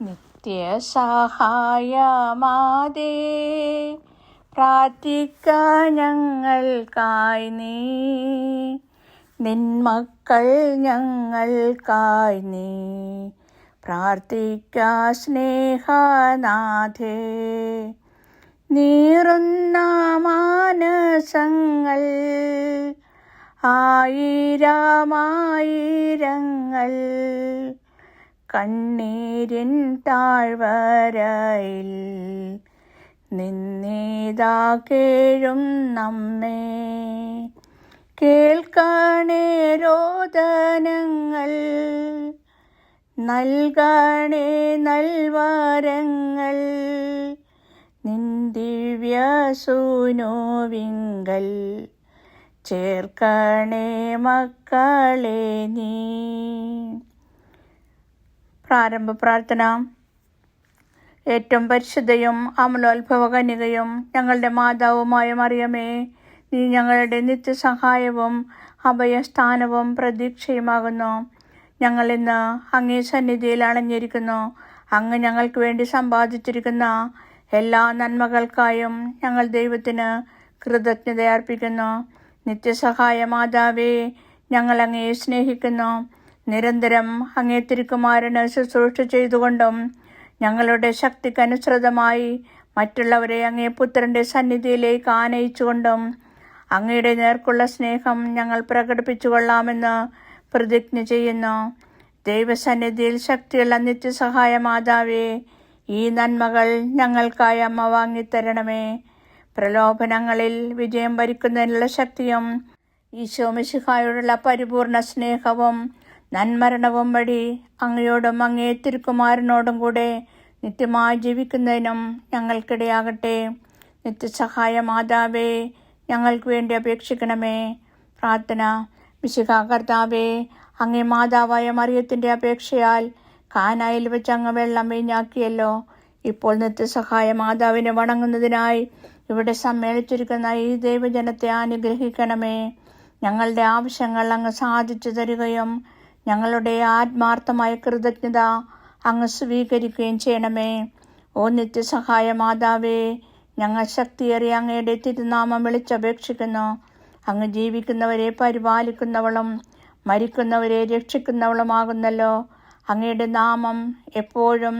നിത്യസഹായമാതേ, പ്രാർത്ഥിക്കാൻ ഞങ്ങൾക്കായി നീ. നിന്മക്കൾ ഞങ്ങൾക്കായി നീ പ്രാർത്ഥിക്ക സ്നേഹനാഥേ. നീറുന്ന മാനസങ്ങൾ ആയിരമായിരങ്ങൾ, കണ്ണീരിൻ താഴ്വരയിൽ നിന്നീതാ കേഴും നമ്മെ. കേൾക്കണേ രോദനങ്ങൾ, നൽകണേ നൽവരങ്ങൾ, നിൻ ദിവ്യസൂനുവിങ്കൽ ചേർക്കണേ മക്കളെ നീ. പ്രാരംഭ പ്രാർത്ഥന. ഏറ്റവും പരിശുദ്ധയും അമലോത്ഭവ കന്യകയും ഞങ്ങളുടെ മാതാവുമായ മറിയമേ, നീ ഞങ്ങളുടെ നിത്യസഹായവും അഭയസ്ഥാനവും പ്രതീക്ഷയുമാകുന്നു. ഞങ്ങൾ ഇന്ന് അങ്ങേ സന്നിധിയിൽ അണഞ്ഞിരിക്കുന്നു. അങ്ങ് ഞങ്ങൾക്ക് വേണ്ടി സമ്പാദിച്ചിരിക്കുന്ന എല്ലാ നന്മകൾക്കായും ഞങ്ങൾ ദൈവത്തിന് കൃതജ്ഞത അർപ്പിക്കുന്നു. നിത്യസഹായ മാതാവേ, ഞങ്ങൾ അങ്ങയെ സ്നേഹിക്കുന്നു. നിരന്തരം അങ്ങേ തിരുക്കുമാരന് ശുശ്രൂഷ ചെയ്തുകൊണ്ടും ഞങ്ങളുടെ ശക്തിക്കനുസൃതമായി മറ്റുള്ളവരെ അങ്ങേ പുത്രൻ്റെ സന്നിധിയിലേക്ക് ആനയിച്ചുകൊണ്ടും അങ്ങയുടെ നേർക്കുള്ള സ്നേഹം ഞങ്ങൾ പ്രകടിപ്പിച്ചു കൊള്ളാമെന്ന് പ്രതിജ്ഞ ചെയ്യുന്നു. ദൈവസന്നിധിയിൽ ശക്തിയുള്ള നിത്യസഹായ മാതാവേ, ഈ നന്മകൾ ഞങ്ങൾക്കായി അമ്മ വാങ്ങിത്തരണമേ. പ്രലോഭനങ്ങളിൽ വിജയം വരിക്കുന്നതിനുള്ള ശക്തിയും ഈശോ മിശിഹായോടുള്ള പരിപൂർണ സ്നേഹവും നന്മരണവും വഴി അങ്ങയോടും അങ്ങേ തിരുക്കുമാരനോടും കൂടെ നിത്യമായി ജീവിക്കുന്നതിനും ഞങ്ങൾക്കിടയാകട്ടെ. നിത്യസഹായ മാതാവേ, ഞങ്ങൾക്ക് വേണ്ടി അപേക്ഷിക്കണമേ. പ്രാർത്ഥന. മിശിഹാ കർത്താവേ, അങ്ങേ മാതാവായ മറിയത്തിൻ്റെ അപേക്ഷയാൽ കാനായിൽ വെച്ച് അങ്ങ് വെള്ളം വീഞ്ഞാക്കിയല്ലോ. ഇപ്പോൾ നിത്യസഹായ മാതാവിനെ വണങ്ങുന്നതിനായി ഇവിടെ സമ്മേളിച്ചിരിക്കുന്ന ഈ ദൈവജനത്തെ അനുഗ്രഹിക്കണമേ. ഞങ്ങളുടെ ആവശ്യങ്ങൾ അങ്ങ് സാധിച്ചു തരികയും ഞങ്ങളുടെ ആത്മാർത്ഥമായ കൃതജ്ഞത അങ്ങ് സ്വീകരിക്കുകയും ചെയ്യണമേ. ഓ നിത്യസഹായ മാതാവേ, ഞങ്ങൾ ശക്തിയേറിയ അങ്ങയുടെ തിരുനാമം വിളിച്ചപേക്ഷിക്കുന്നു. അങ്ങ് ജീവിക്കുന്നവരെ പരിപാലിക്കുന്നവളും മരിക്കുന്നവരെ രക്ഷിക്കുന്നവളുമാകുന്നല്ലോ. അങ്ങയുടെ നാമം എപ്പോഴും,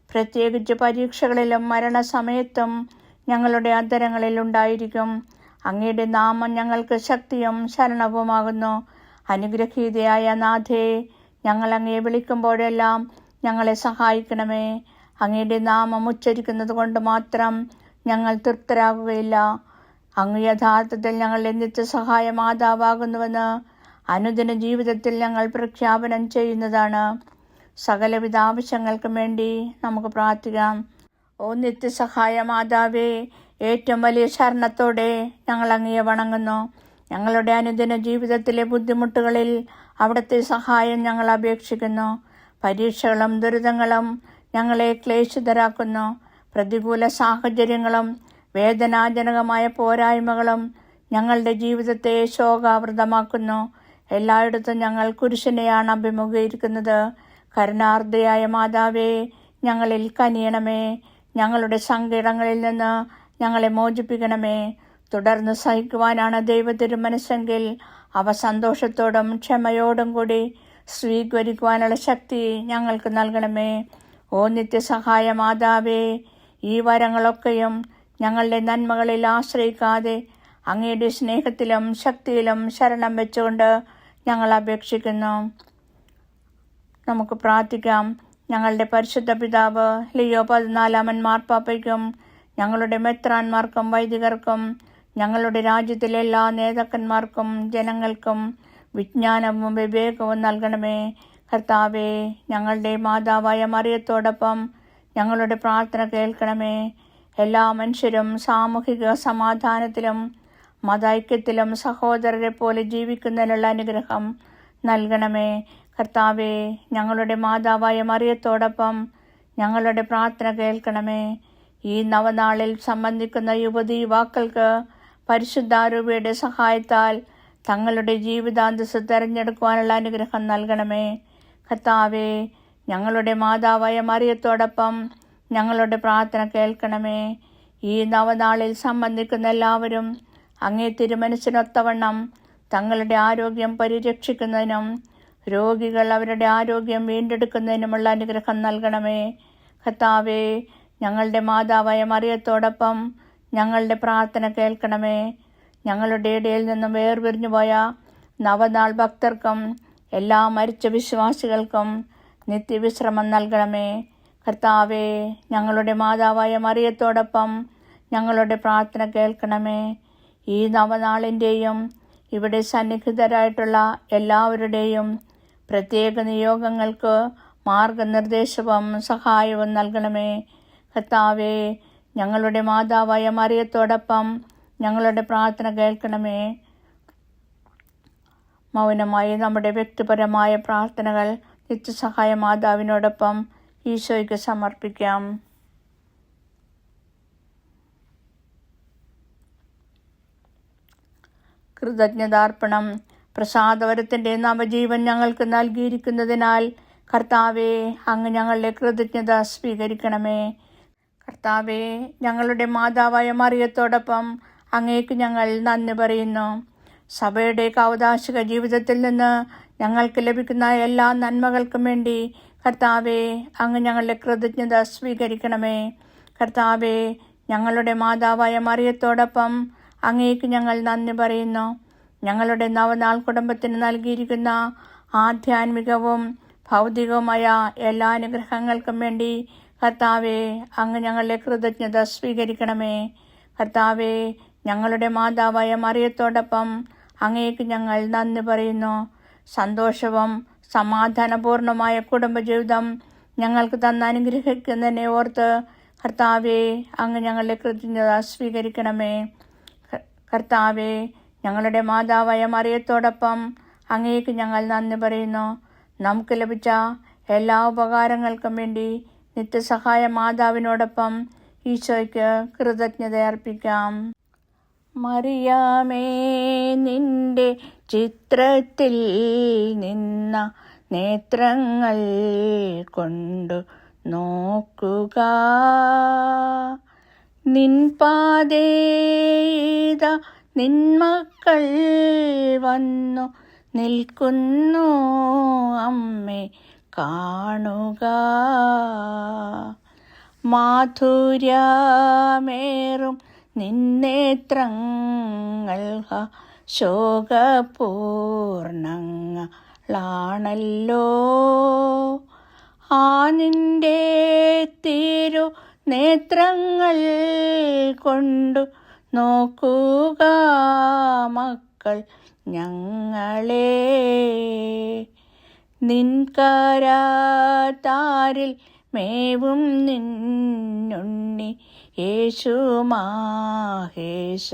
പ്രത്യേകിച്ച് പരീക്ഷകളിലും മരണസമയത്തും ഞങ്ങളുടെ അധരങ്ങളിൽ ഉണ്ടായിരിക്കും. അങ്ങയുടെ നാമം ഞങ്ങൾക്ക് ശക്തിയും ശരണവുമാകുന്നു. അനുഗ്രഹീതയായ നാഥേ, ഞങ്ങൾ അങ്ങയെ വിളിക്കുമ്പോഴെല്ലാം ഞങ്ങളെ സഹായിക്കണമേ. അങ്ങയുടെ നാമം ഉച്ചരിക്കുന്നത് കൊണ്ട് മാത്രം ഞങ്ങൾ തൃപ്തരാകുകയില്ല. അങ്ങ് യഥാർത്ഥത്തിൽ ഞങ്ങളുടെ നിത്യസഹായ മാതാവാകുന്നുവെന്ന് അനുദിന ജീവിതത്തിൽ ഞങ്ങൾ പ്രഖ്യാപനം ചെയ്യുന്നതാണ്. സകലവിധ ആവശ്യങ്ങൾക്കും വേണ്ടി നമുക്ക് പ്രാർത്ഥിക്കാം. ഓ നിത്യസഹായ മാതാവേ, ഏറ്റവും വലിയ ശരണത്തോടെ ഞങ്ങൾ അങ്ങയെ വണങ്ങുന്നു. ഞങ്ങളുടെ അനുദിന ജീവിതത്തിലെ ബുദ്ധിമുട്ടുകളിൽ അവിടുത്തെ സഹായം ഞങ്ങൾ അപേക്ഷിക്കുന്നു. പരീക്ഷകളും ദുരിതങ്ങളും ഞങ്ങളെ ക്ലേശിതരാക്കുന്നു. പ്രതികൂല സാഹചര്യങ്ങളും വേദനാജനകമായ പോരായ്മകളും ഞങ്ങളുടെ ജീവിതത്തെ ശോകാവൃതമാക്കുന്നു. എല്ലായിടത്തും ഞങ്ങൾ കുരിശിനെയാണ് അഭിമുഖീകരിക്കുന്നത്. കരുണാർദ്രയായ മാതാവേ, ഞങ്ങളിൽ കനിയണമേ. ഞങ്ങളുടെ സങ്കടങ്ങളിൽ നിന്ന് ഞങ്ങളെ മോചിപ്പിക്കണമേ. തുടർന്ന് സഹിക്കുവാനാണ് ദൈവത്തിരുമനസ്സെങ്കിൽ അവ സന്തോഷത്തോടും ക്ഷമയോടും കൂടി സ്വീകരിക്കുവാനുള്ള ശക്തി ഞങ്ങൾക്ക് നൽകണമേ. ഓ നിത്യസഹായ മാതാവേ, ഈ വരങ്ങളൊക്കെയും ഞങ്ങളുടെ നന്മകളിൽ ആശ്രയിക്കാതെ അങ്ങയുടെ സ്നേഹത്തിലും ശക്തിയിലും ശരണം വെച്ചുകൊണ്ട് ഞങ്ങൾ അപേക്ഷിക്കുന്നു. നമുക്ക് പ്രാർത്ഥിക്കാം. ഞങ്ങളുടെ പരിശുദ്ധ പിതാവ് ലിയോ 14 മാർപ്പാപ്പയ്ക്കും ഞങ്ങളുടെ മെത്രാന്മാർക്കും വൈദികർക്കും ഞങ്ങളുടെ രാജ്യത്തിലെ എല്ലാ നേതാക്കന്മാർക്കും ജനങ്ങൾക്കും വിജ്ഞാനവും വിവേകവും നൽകണമേ. കർത്താവേ, ഞങ്ങളുടെ മാതാവായ മറിയത്തോടൊപ്പം ഞങ്ങളുടെ പ്രാർത്ഥന കേൾക്കണമേ. എല്ലാ മനുഷ്യരും സാമൂഹിക സമാധാനത്തിലും മതൈക്യത്തിലും സഹോദരരെ പോലെ ജീവിക്കുന്നതിനുള്ള അനുഗ്രഹം നൽകണമേ. കർത്താവേ, ഞങ്ങളുടെ മാതാവായ മറിയത്തോടൊപ്പം ഞങ്ങളുടെ പ്രാർത്ഥന കേൾക്കണമേ. ഈ നവനാളിൽ സംബന്ധിക്കുന്ന യുവതി യുവാക്കൾക്ക് പരിശുദ്ധാരൂപയുടെ സഹായത്താൽ തങ്ങളുടെ ജീവിതാന്തസ് തെരഞ്ഞെടുക്കുവാനുള്ള അനുഗ്രഹം നൽകണമേ. കർത്താവേ, ഞങ്ങളുടെ മാതാവായ മറിയത്തോടൊപ്പം ഞങ്ങളുടെ പ്രാർത്ഥന കേൾക്കണമേ. ഈ നവനാളിൽ സംബന്ധിക്കുന്ന എല്ലാവരും അങ്ങേ തിരുമനസ്സിനൊത്തവണ്ണം തങ്ങളുടെ ആരോഗ്യം പരിരക്ഷിക്കുന്നതിനും രോഗികൾ അവരുടെ ആരോഗ്യം വീണ്ടെടുക്കുന്നതിനുമുള്ള അനുഗ്രഹം നൽകണമേ. കർത്താവേ, ഞങ്ങളുടെ മാതാവായ മറിയത്തോടൊപ്പം ഞങ്ങളുടെ പ്രാർത്ഥന കേൾക്കണമേ. ഞങ്ങളുടെ ഇടയിൽ നിന്നും വേർപിരിഞ്ഞുപോയ നവനാൾ ഭക്തർക്കും എല്ലാ മരിച്ച വിശ്വാസികൾക്കും നിത്യവിശ്രമം നൽകണമേ. കർത്താവേ, ഞങ്ങളുടെ മാതാവായ മറിയത്തോടൊപ്പം ഞങ്ങളുടെ പ്രാർത്ഥന കേൾക്കണമേ. ഈ നവനാളിൻ്റെയും ഇവിടെ സന്നിഹിതരായിട്ടുള്ള എല്ലാവരുടെയും പ്രത്യേക നിയോഗങ്ങൾക്ക് മാർഗനിർദ്ദേശവും സഹായവും നൽകണമേ. കർത്താവേ, ഞങ്ങളുടെ മാതാവായ മറിയത്തോടൊപ്പം ഞങ്ങളുടെ പ്രാർത്ഥന കേൾക്കണമേ. മൗനമായി നമ്മുടെ വ്യക്തിപരമായ പ്രാർത്ഥനകൾ നിത്യസഹായ മാതാവിനോടൊപ്പം ഈശോയ്ക്ക് സമർപ്പിക്കാം. കൃതജ്ഞതാർപ്പണം. പ്രസാദവരത്തിൻ്റെ നവജീവൻ ഞങ്ങൾക്ക് നൽകിയിരിക്കുന്നതിനാൽ കർത്താവെ, അങ്ങ് ഞങ്ങളുടെ കൃതജ്ഞത സ്വീകരിക്കണമേ. കർത്താവെ, ഞങ്ങളുടെ മാതാവായ മറിയത്തോടൊപ്പം അങ്ങേക്ക് ഞങ്ങൾ നന്ദി പറയുന്നു. സഭയുടെ കൗദാശിക ജീവിതത്തിൽ നിന്ന് ഞങ്ങൾക്ക് ലഭിക്കുന്ന എല്ലാ നന്മകൾക്കും വേണ്ടി കർത്താവെ, അങ്ങ് ഞങ്ങളുടെ കൃതജ്ഞത സ്വീകരിക്കണമേ. കർത്താവെ, ഞങ്ങളുടെ മാതാവായ മറിയത്തോടൊപ്പം അങ്ങേക്ക് ഞങ്ങൾ നന്ദി പറയുന്നു. ഞങ്ങളുടെ നവനാൾ കുടുംബത്തിന് നൽകിയിരിക്കുന്ന ആധ്യാത്മികവും ഭൗതികവുമായ എല്ലാ അനുഗ്രഹങ്ങൾക്കും വേണ്ടി കർത്താവെ, അങ്ങ് ഞങ്ങളുടെ കൃതജ്ഞത സ്വീകരിക്കണമേ. കർത്താവെ, ഞങ്ങളുടെ മാതാവായ മറിയത്തോടൊപ്പം അങ്ങേക്ക് ഞങ്ങൾ നന്ദി പറയുന്നു. സന്തോഷവും സമാധാനപൂർണമായ കുടുംബജീവിതം ഞങ്ങൾക്ക് തന്ന് അനുഗ്രഹിക്കുന്നതിനെ ഓർത്ത് കർത്താവെ, അങ്ങ് ഞങ്ങളുടെ കൃതജ്ഞത സ്വീകരിക്കണമേ. കർത്താവെ, ഞങ്ങളുടെ മാതാവായ മറിയത്തോടൊപ്പം അങ്ങേക്ക് ഞങ്ങൾ നന്ദി പറയുന്നു. നമുക്ക് ലഭിച്ച എല്ലാ ഉപകാരങ്ങൾക്കും വേണ്ടി നിത്യസഹായ മാതാവിനോടൊപ്പം ഈശോയ്ക്ക് കൃതജ്ഞത അർപ്പിക്കാം. മറിയാമേ, നിന്റെ ചിത്രത്തിൽ നിന്ന നേത്രങ്ങൾ കൊണ്ടു നോക്കുക. നിൻ പാതേത നിന്മക്കൾ വന്നു നിൽക്കുന്നു. അമ്മേ, കാണുക. മാധുര്യമേറും നിന്നേത്രങ്ങൾ ശോകപൂർണങ്ങളാണല്ലോ. ആ നിന്റെ തിരു നേത്രങ്ങൾ കൊണ്ടു നോക്കുക മക്കൾ ഞങ്ങളെ. നിൻകരത്താരിൽ മേവും നിന്നുണ്ണി യേശു മാഹേശ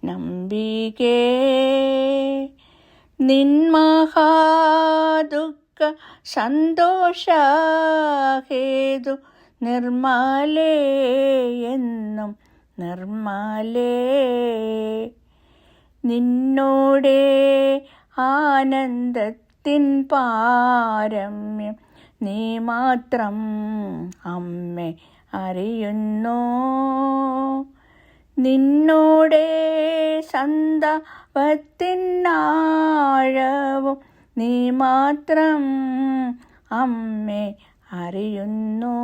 നമ്പികേ. നിൻ മഹാദുഃഖ സന്തോഷഹേതു നിർമ്മലേ എന്നും നിർമ്മലേ. നിന്നോടെ ആനന്ദത്തിൻ പാരമ്യം നീ മാത്രം അമ്മേ അറിയുന്നു. നിന്നോടെ സന്തപത്തിനാഴവും നീ മാത്രം അമ്മേ അറിയുന്നു.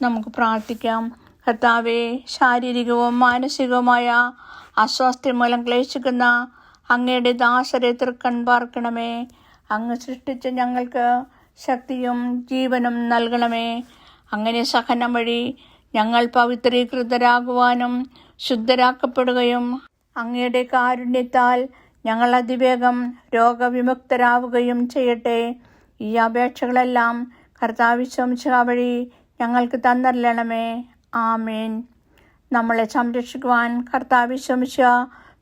നമുക്ക് പ്രാർത്ഥിക്കാം. കർത്താവെ, ശാരീരികവും മാനസികവുമായ അസ്വാസ്ഥ്യം മൂലം ക്ലേശിക്കുന്ന അങ്ങയുടെ ദാസരെ തൃക്കൺ പാർക്കണമേ. അങ്ങ് സൃഷ്ടിച്ച ഞങ്ങൾക്ക് ശക്തിയും ജീവനും നൽകണമേ. അങ്ങനെ സഹനം വഴി ഞങ്ങൾ പവിത്രീകൃതരാകുവാനും ശുദ്ധരാക്കപ്പെടുകയും അങ്ങയുടെ കാരുണ്യത്താൽ ഞങ്ങൾ അതിവേഗം രോഗവിമുക്തരാവുകയും ചെയ്യട്ടെ. ഈ അപേക്ഷകളെല്ലാം കർത്താവ് ശംശിഹ വഴി ഞങ്ങൾക്ക് തന്നരുളണമേ. ആമേൻ. നമ്മളെ സംരക്ഷിക്കുവാൻ കർത്താവ് ശംശിഹ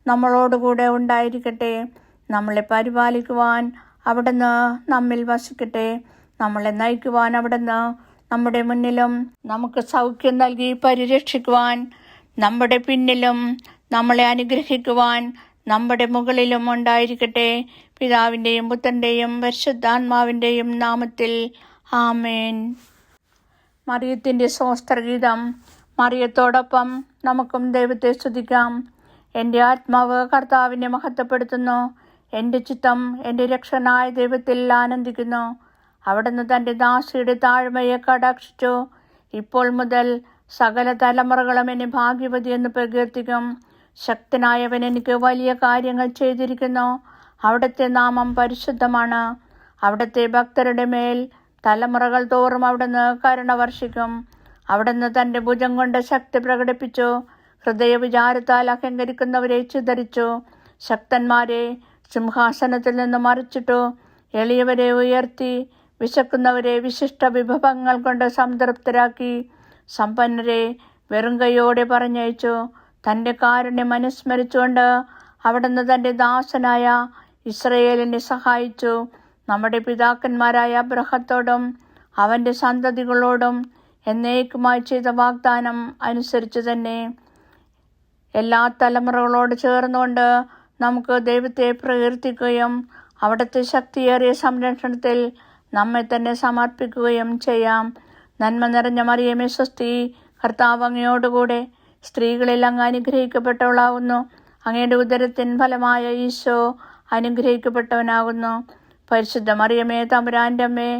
നമ്മളോടുകൂടെ ഉണ്ടായിരിക്കട്ടെ. നമ്മളെ പരിപാലിക്കുവാൻ അവിടുന്ന് നമ്മിൽ വസിക്കട്ടെ. നമ്മളെ നയിക്കുവാൻ അവിടുന്ന് നമ്മുടെ മുന്നിലും നമുക്ക് സൗഖ്യം നൽകി പരിരക്ഷിക്കുവാൻ നമ്മുടെ പിന്നിലും നമ്മളെ അനുഗ്രഹിക്കുവാൻ നമ്മുടെ മുകളിലും ഉണ്ടായിരിക്കട്ടെ. പിതാവിൻ്റെയും പുത്രൻ്റെയും പരിശുദ്ധാത്മാവിൻ്റെയും നാമത്തിൽ ആമേൻ. മറിയത്തിൻ്റെ സ്വസ്ത്രഗീതം. മറിയത്തോടൊപ്പം നമുക്കും ദൈവത്തെ സ്തുതിക്കാം. എൻ്റെ ആത്മാവ് കർത്താവിനെ മഹത്വപ്പെടുത്തുന്നു. എൻ്റെ ചിത്തം എൻ്റെ രക്ഷകനായ ദൈവത്തിൽ ആനന്ദിക്കുന്നു. അവിടുന്ന് തൻ്റെ ദാസിയുടെ താഴ്മയെ കടാക്ഷിച്ചു. ഇപ്പോൾ മുതൽ സകല തലമുറകളും എന്നെ ഭാഗ്യവതി എന്ന് പ്രകീർത്തിക്കും. ശക്തനായവൻ എനിക്ക് വലിയ കാര്യങ്ങൾ ചെയ്തിരിക്കുന്നു. അവിടുത്തെ നാമം പരിശുദ്ധമാണ്. അവിടുത്തെ ഭക്തരുടെ മേൽ തലമുറകൾ തോറും അവിടുന്ന് കരുണ വർഷിക്കും. അവിടുന്ന് തൻ്റെ ഭുജം കൊണ്ട് ശക്തി പ്രകടിപ്പിച്ചു. ഹൃദയവിചാരത്താൽ അഹങ്കരിക്കുന്നവരെ ചിതറിച്ചു. ശക്തന്മാരെ സിംഹാസനത്തിൽ നിന്ന് മറിച്ചിട്ടു. എളിയവരെ ഉയർത്തി. വിശക്കുന്നവരെ വിശിഷ്ട വിഭവങ്ങൾ കൊണ്ട് സംതൃപ്തരാക്കി. സമ്പന്നരെ വെറും കൈയോടെ പറഞ്ഞയച്ചു. തൻ്റെ കാരുണ്യം അനുസ്മരിച്ചുകൊണ്ട് അവിടുന്ന് തൻ്റെ ദാസനായ ഇസ്രയേലിനെ സഹായിച്ചു. നമ്മുടെ പിതാക്കന്മാരായ അബ്രഹത്തോടും അവൻ്റെ സന്തതികളോടും എന്നേക്കുമായി ചെയ്ത വാഗ്ദാനം അനുസരിച്ച് തന്നെ എല്ലാ തലമുറകളോട് ചേർന്നുകൊണ്ട് നമുക്ക് ദൈവത്തെ പ്രകീർത്തിക്കുകയും അവിടുത്തെ ശക്തിയേറിയ സംരക്ഷണത്തിൽ നമ്മെ തന്നെ സമർപ്പിക്കുകയും ചെയ്യാം. നന്മ നിറഞ്ഞ മറിയമേ സ്വസ്തി, കർത്താവ് അങ്ങയോടുകൂടെ സ്ത്രീകളിൽ അങ്ങ് അനുഗ്രഹിക്കപ്പെട്ടവളാകുന്നു. അങ്ങയുടെ ഉദരത്തിൻ ഫലമായ ഈശോ അനുഗ്രഹിക്കപ്പെട്ടവനാകുന്നു. പരിശുദ്ധ മറിയമേ തമ്പുരാൻ്റെ അമ്മേ,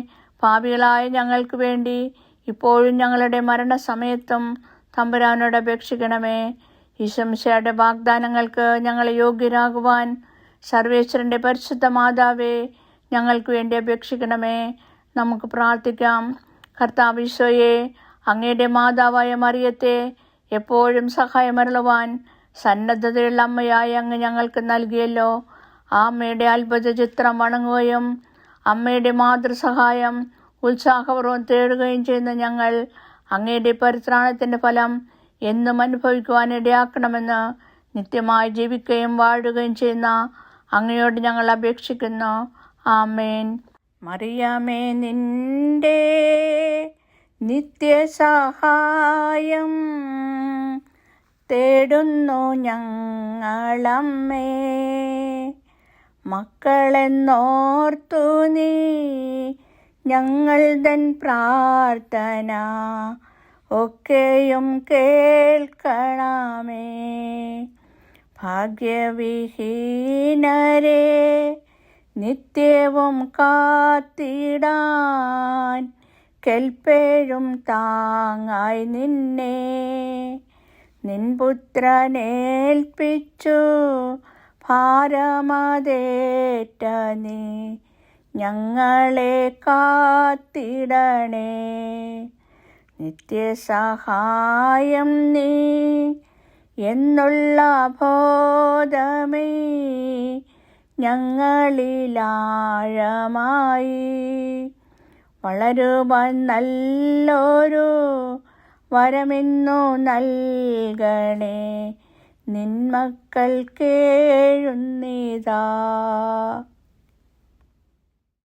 പാപികളായ ഞങ്ങൾക്ക് വേണ്ടി ഇപ്പോഴും ഞങ്ങളുടെ മരണസമയത്തും തമ്പുരാനോട് അപേക്ഷിക്കണമേ. ഈശോമിശിഹായുടെ വാഗ്ദാനങ്ങൾക്ക് ഞങ്ങളെ യോഗ്യരാകുവാൻ സർവേശ്വരൻ്റെ പരിശുദ്ധ മാതാവേ, ഞങ്ങൾക്ക് വേണ്ടി അപേക്ഷിക്കണമേ. നമുക്ക് പ്രാർത്ഥിക്കാം. കർത്താവ് ഈശോയെ, അങ്ങയുടെ മാതാവായ മറിയത്തെ എപ്പോഴും സഹായമരുളുവാൻ സന്നദ്ധതയുള്ള അമ്മയായി അങ്ങ് ഞങ്ങൾക്ക് നൽകിയല്ലോ. ആ അമ്മയുടെ അത്ഭുത ചിത്രം വണങ്ങുകയും അമ്മയുടെ മാതൃസഹായം ഉത്സാഹപൂർവ്വം തേടുകയും ചെയ്യുന്ന ഞങ്ങൾ അങ്ങയുടെ പരിത്രാണത്തിൻ്റെ ഫലം എന്നും അനുഭവിക്കുവാൻ ഇടയാക്കണമെന്ന് നിത്യമായി ജീവിക്കുകയും വാഴുകയും ചെയ്യുന്ന അങ്ങയോട് ഞങ്ങൾ അപേക്ഷിക്കുന്നു. ആമേൻ. മറിയമേ, നിന്റെ നിത്യസഹായം തേടുന്നു ഞങ്ങളമ്മേ. മക്കളെന്നോർത്തു നീ ഞങ്ങൾ തൻ പ്രാർത്ഥന ഒക്കെയും കേൾക്കണമേ. ഭാഗ്യവിഹീനരെ നിത്യവും കാത്തിടാൻ കെൽപ്പേഴും താങ്ങായി നിന്നെ നിൻപുത്രനേൽപ്പിച്ചു ഭാരമതേറ്റ നീ ഞങ്ങളെ കാത്തിടണേ. നിത്യസഹായം നീ എന്നുള്ള ബോധമേ ഞങ്ങളിലാഴമായി വളരുവാൻ നല്ലൊരു വരമെന്നു നൽകണേ. നിൻമക്കൾ കേഴുന്നിതാ.